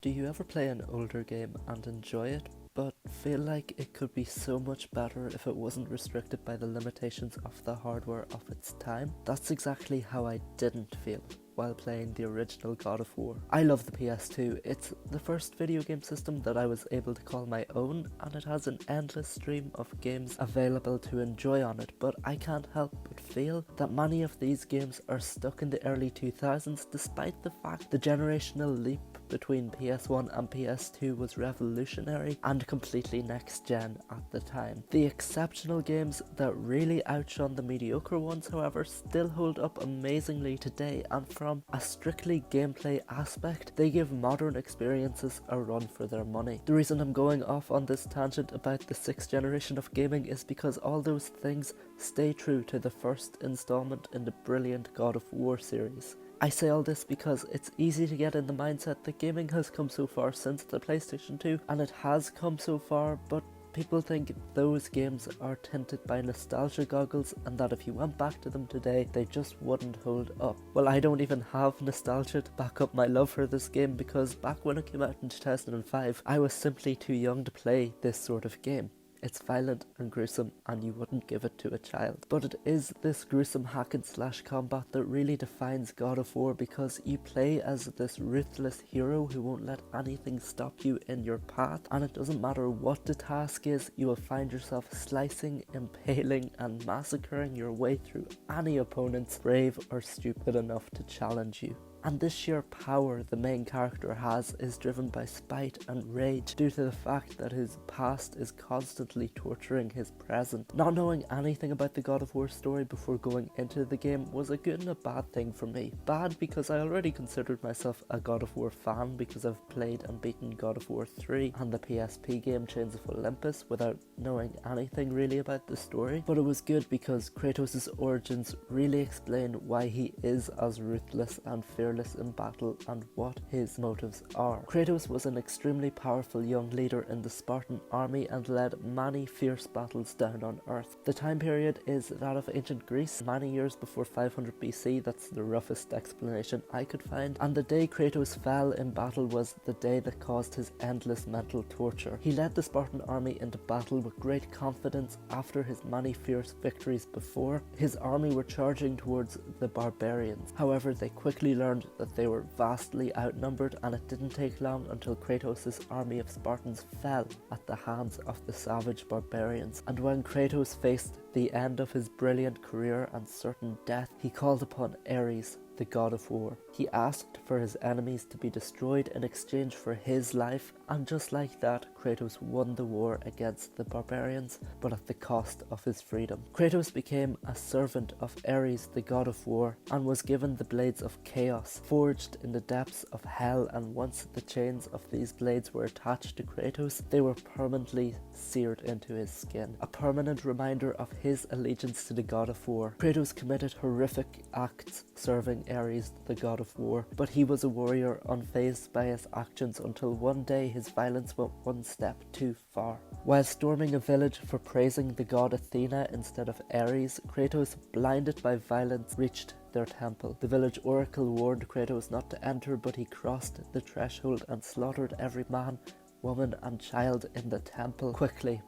Do you ever play an older game and enjoy it, but feel like it could be so much better if it wasn't restricted by the limitations of the hardware of its time? That's exactly how I didn't feel while playing the original God of War. I love the PS2, it's the first video game system that I was able to call my own, and it has an endless stream of games available to enjoy on it, but I can't help but feel that many of these games are stuck in the early 2000s despite the fact the generational leap between PS1 and PS2 was revolutionary and completely next gen at the time. The exceptional games that really outshone the mediocre ones, however, still hold up amazingly today, and from a strictly gameplay aspect, they give modern experiences a run for their money. The reason I'm going off on this tangent about the 6th generation of gaming is because all those things stay true to the first installment in the brilliant God of War series. I say all this because it's easy to get in the mindset that gaming has come so far since the PlayStation 2, and it has come so far, but people think those games are tinted by nostalgia goggles and that if you went back to them today, they just wouldn't hold up. Well, I don't even have nostalgia to back up my love for this game because back when it came out in 2005, I was simply too young to play this sort of game. It's violent and gruesome and you wouldn't give it to a child. But it is this gruesome hack and slash combat that really defines God of War, because you play as this ruthless hero who won't let anything stop you in your path, and it doesn't matter what the task is, you will find yourself slicing, impaling and massacring your way through any opponents brave or stupid enough to challenge you. And this sheer power the main character has is driven by spite and rage due to the fact that his past is constantly torturing his present. Not knowing anything about the God of War story before going into the game was a good and a bad thing for me. Bad because I already considered myself a God of War fan because I've played and beaten God of War 3 and the PSP game Chains of Olympus without knowing anything really about the story. But it was good because Kratos' origins really explain why he is as ruthless and fearless in battle and what his motives are. Kratos was an extremely powerful young leader in the Spartan army and led many fierce battles down on Earth. The time period is that of ancient Greece, many years before 500 BC, that's the roughest explanation I could find, and the day Kratos fell in battle was the day that caused his endless mental torture. He led the Spartan army into battle with great confidence after his many fierce victories before. His army were charging towards the barbarians. However, they quickly learned that they were vastly outnumbered, and it didn't take long until Kratos' army of Spartans fell at the hands of the savage barbarians. And when Kratos faced the end of his brilliant career and certain death, he called upon Ares, the God of War. He asked for his enemies to be destroyed in exchange for his life, and just like that, Kratos won the war against the barbarians, but at the cost of his freedom. Kratos became a servant of Ares, the God of War, and was given the Blades of Chaos, forged in the depths of hell, and once the chains of these blades were attached to Kratos, they were permanently seared into his skin, a permanent reminder of his allegiance to the God of War. Kratos committed horrific acts serving Ares, the God of War, but he was a warrior unfazed by his actions until one day his violence went one step too far. While storming a village for praising the god Athena instead of Ares, Kratos, blinded by violence, reached their temple. The village oracle warned Kratos not to enter, but he crossed the threshold and slaughtered every man, woman and child in the temple. Quickly,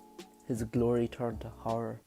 his glory turned to horror,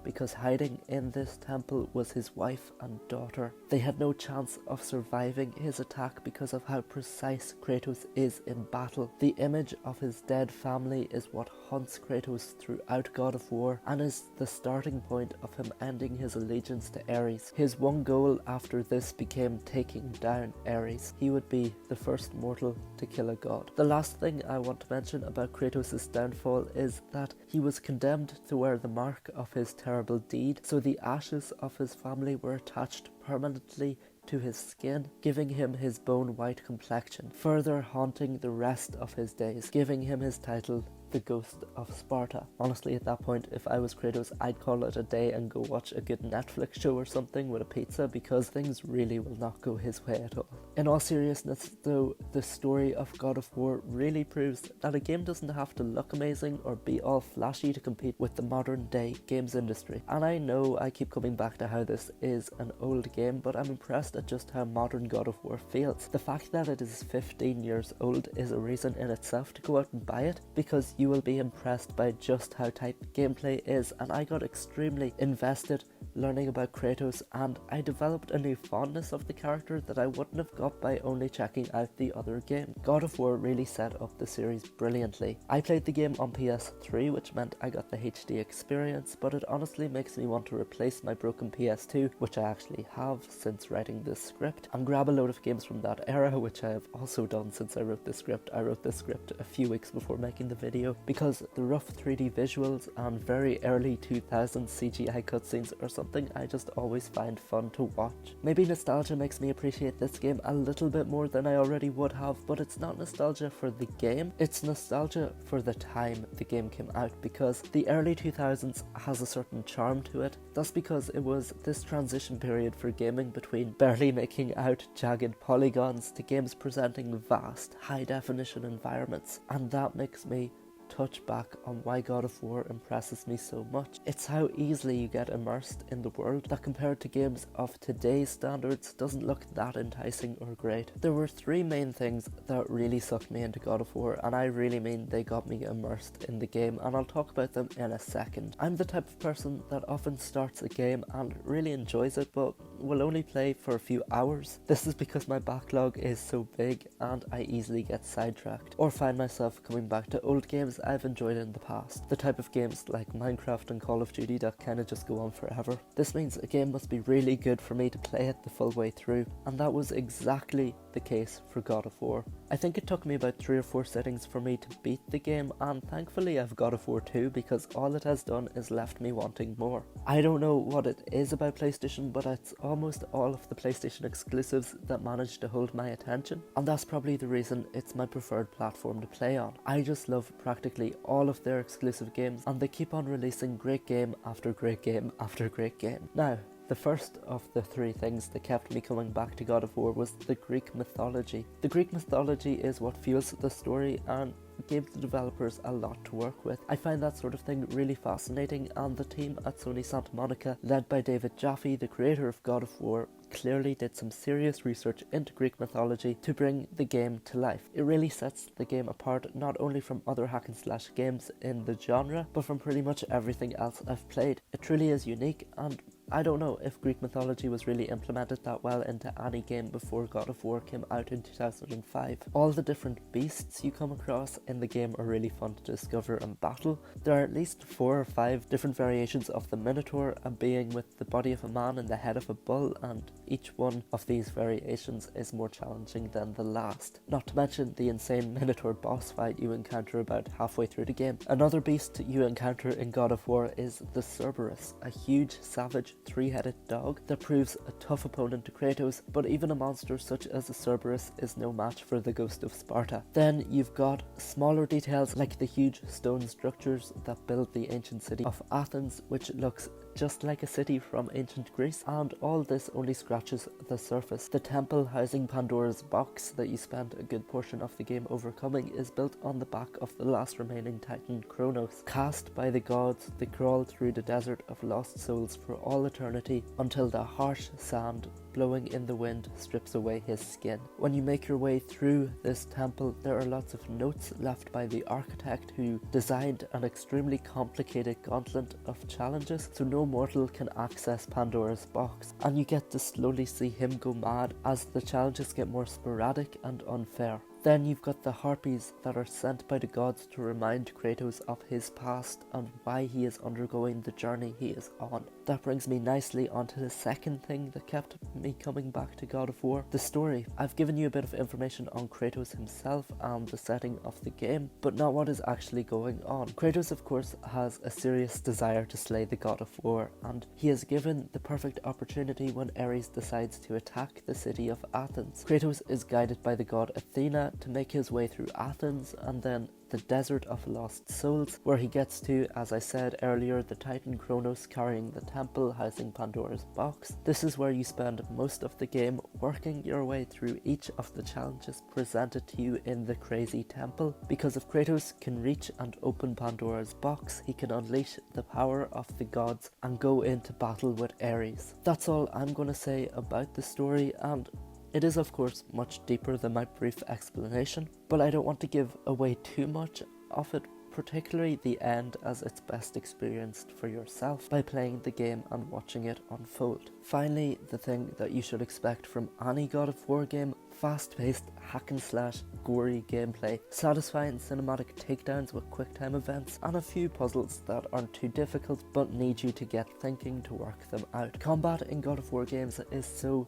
because hiding in this temple was his wife and daughter. They had no chance of surviving his attack because of how precise Kratos is in battle. The image of his dead family is what haunts Kratos throughout God of War and is the starting point of him ending his allegiance to Ares. His one goal after this became taking down Ares. He would be the first mortal to kill a god. The last thing I want to mention about Kratos' downfall is that he was condemned to wear the mark of his terrible deed, so the ashes of his family were attached permanently to his skin, giving him his bone white complexion, further haunting the rest of his days, giving him his title, the ghost of Sparta. Honestly, at that point, if I was Kratos, I'd call it a day and go watch a good Netflix show or something with a pizza, because things really will not go his way at all. In all seriousness though, the story of God of War really proves that a game doesn't have to look amazing or be all flashy to compete with the modern day games industry. And I know I keep coming back to how this is an old game, but I'm impressed at just how modern God of War feels. The fact that it is 15 years old is a reason in itself to go out and buy it, because you will be impressed by just how tight the gameplay is, and I got extremely invested learning about Kratos, and I developed a new fondness of the character that I wouldn't have got by only checking out the other game. God of War really set up the series brilliantly. I played the game on PS3, which meant I got the HD experience, but it honestly makes me want to replace my broken PS2, which I actually have since writing this script, and grab a load of games from that era, which I have also done since I wrote this script. I wrote this script a few weeks before making the video, because the rough 3D visuals and very early 2000s CGI cutscenes are something I just always find fun to watch. Maybe nostalgia makes me appreciate this game a little bit more than I already would have, but it's not nostalgia for the game, it's nostalgia for the time the game came out, because the early 2000s has a certain charm to it. That's because it was this transition period for gaming between barely making out jagged polygons to games presenting vast, high-definition environments, and that makes me touch back on why God of War impresses me so much. It's how easily you get immersed in the world that, compared to games of today's standards, doesn't look that enticing or great. There were three main things that really sucked me into God of War, and I really mean they got me immersed in the game, and I'll talk about them in a second. I'm the type of person that often starts a game and really enjoys it, but will only play for a few hours. This is because my backlog is so big and I easily get sidetracked, or find myself coming back to old games I've enjoyed in the past. The type of games like Minecraft and Call of Duty that kinda just go on forever. This means a game must be really good for me to play it the full way through, and that was exactly the case for God of War. I think it took me about 3 or 4 sittings for me to beat the game, and thankfully I've God of War 2, because all it has done is left me wanting more. I don't know what it is about PlayStation, but it's almost all of the PlayStation exclusives that manage to hold my attention, and that's probably the reason it's my preferred platform to play on. I just love practically all of their exclusive games, and they keep on releasing great game after great game after great game. Now, the first of the 3 things that kept me coming back to God of War was the Greek mythology. The Greek mythology is what fuels the story and gives the developers a lot to work with. I find that sort of thing really fascinating, and the team at Sony Santa Monica, led by David Jaffe, the creator of God of War, clearly did some serious research into Greek mythology to bring the game to life. It really sets the game apart, not only from other hack and slash games in the genre, but from pretty much everything else I've played. It truly is unique, and I don't know if Greek mythology was really implemented that well into any game before God of War came out in 2005. All the different beasts you come across in the game are really fun to discover and battle. There are at least 4 or 5 different variations of the Minotaur, a being with the body of a man and the head of a bull, and each one of these variations is more challenging than the last. Not to mention the insane Minotaur boss fight you encounter about halfway through the game. Another beast you encounter in God of War is the Cerberus, a huge, savage, 3-headed dog that proves a tough opponent to Kratos, but even a monster such as the Cerberus is no match for the Ghost of Sparta. Then you've got smaller details like the huge stone structures that build the ancient city of Athens, which looks just like a city from ancient Greece, and all this only scratches the surface. The temple housing Pandora's box that you spend a good portion of the game overcoming is built on the back of the last remaining titan, Kronos. Cast by the gods, they crawl through the desert of lost souls for all eternity until the harsh sand blowing in the wind strips away his skin. When you make your way through this temple, there are lots of notes left by the architect who designed an extremely complicated gauntlet of challenges, so no mortal can access Pandora's box, and you get to slowly see him go mad as the challenges get more sporadic and unfair. Then you've got the harpies that are sent by the gods to remind Kratos of his past and why he is undergoing the journey he is on. That brings me nicely onto the second thing that kept me coming back to God of War, the story. I've given you a bit of information on Kratos himself and the setting of the game, but not what is actually going on. Kratos, of course, has a serious desire to slay the God of War, and he is given the perfect opportunity when Ares decides to attack the city of Athens. Kratos is guided by the god Athena to make his way through Athens, and then the Desert of Lost Souls, where he gets to, as I said earlier, the Titan Kronos carrying the temple housing Pandora's box. This is where you spend most of the game working your way through each of the challenges presented to you in the crazy temple, because if Kratos can reach and open Pandora's box, he can unleash the power of the gods and go into battle with Ares. That's all I'm going to say about the story, and it is of course much deeper than my brief explanation, but I don't want to give away too much of it, particularly the end, as it's best experienced for yourself by playing the game and watching it unfold. Finally, the thing that you should expect from any God of War game: fast-paced, hack-and-slash, gory gameplay, satisfying cinematic takedowns with quick-time events, and a few puzzles that aren't too difficult but need you to get thinking to work them out. Combat in God of War games is so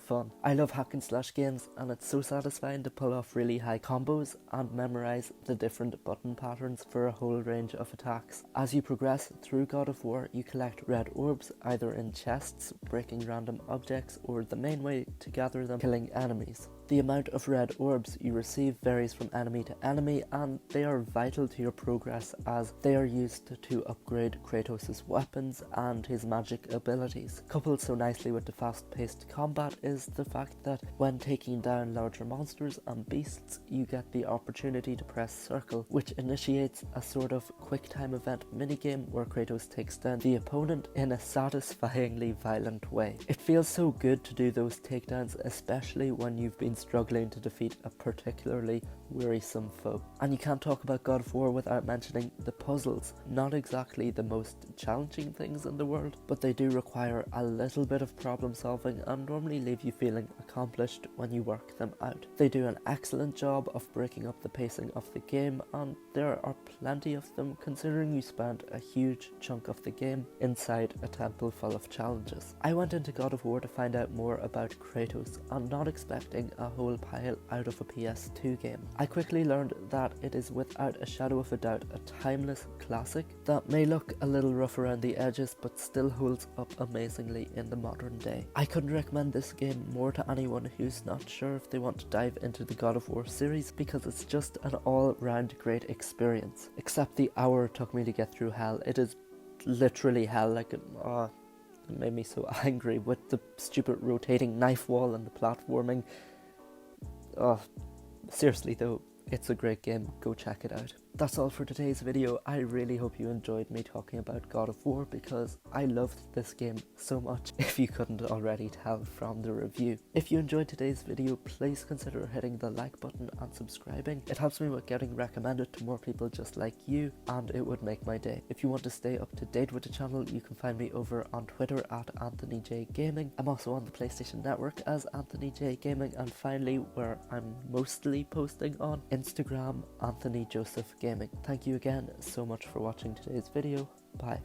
fun. I love hack-and-slash games, and it's so satisfying to pull off really high combos and memorize the different button patterns for a whole range of attacks. As you progress through God of War, you collect red orbs, either in chests, breaking random objects, or the main way to gather them, killing enemies. The amount of red orbs you receive varies from enemy to enemy, and they are vital to your progress as they are used to upgrade Kratos' weapons and his magic abilities. Coupled so nicely with the fast-paced combat is the fact that when taking down larger monsters and beasts, you get the opportunity to press circle, which initiates a sort of quick-time event minigame where Kratos takes down the opponent in a satisfyingly violent way. It feels so good to do those takedowns, especially when you've been struggling to defeat a particularly wearisome foe. And you can't talk about God of War without mentioning the puzzles. Not exactly the most challenging things in the world, but they do require a little bit of problem solving and normally leave you feeling accomplished when you work them out. They do an excellent job of breaking up the pacing of the game, and there are plenty of them considering you spent a huge chunk of the game inside a temple full of challenges. I went into God of War to find out more about Kratos and not expecting a whole pile out of a PS2 game. I quickly learned that it is without a shadow of a doubt a timeless classic that may look a little rough around the edges but still holds up amazingly in the modern day. I couldn't recommend this game more to anyone who's not sure if they want to dive into the God of War series, because it's just an all-round great experience. Except the hour it took me to get through hell. It is literally hell. It made me so angry with the stupid rotating knife wall and the platforming. Seriously though, it's a great game, go check it out. That's all for today's video. I really hope you enjoyed me talking about God of War, because I loved this game so much, if you couldn't already tell from the review. If you enjoyed today's video, please consider hitting the like button and subscribing. It helps me with getting recommended to more people just like you, and it would make my day. If you want to stay up to date with the channel, you can find me over on Twitter at AnthonyJGaming. I'm also on the PlayStation Network as AnthonyJGaming, and finally, where I'm mostly posting on, Instagram, AnthonyJosephGaming. Thank you again so much for watching today's video. Bye.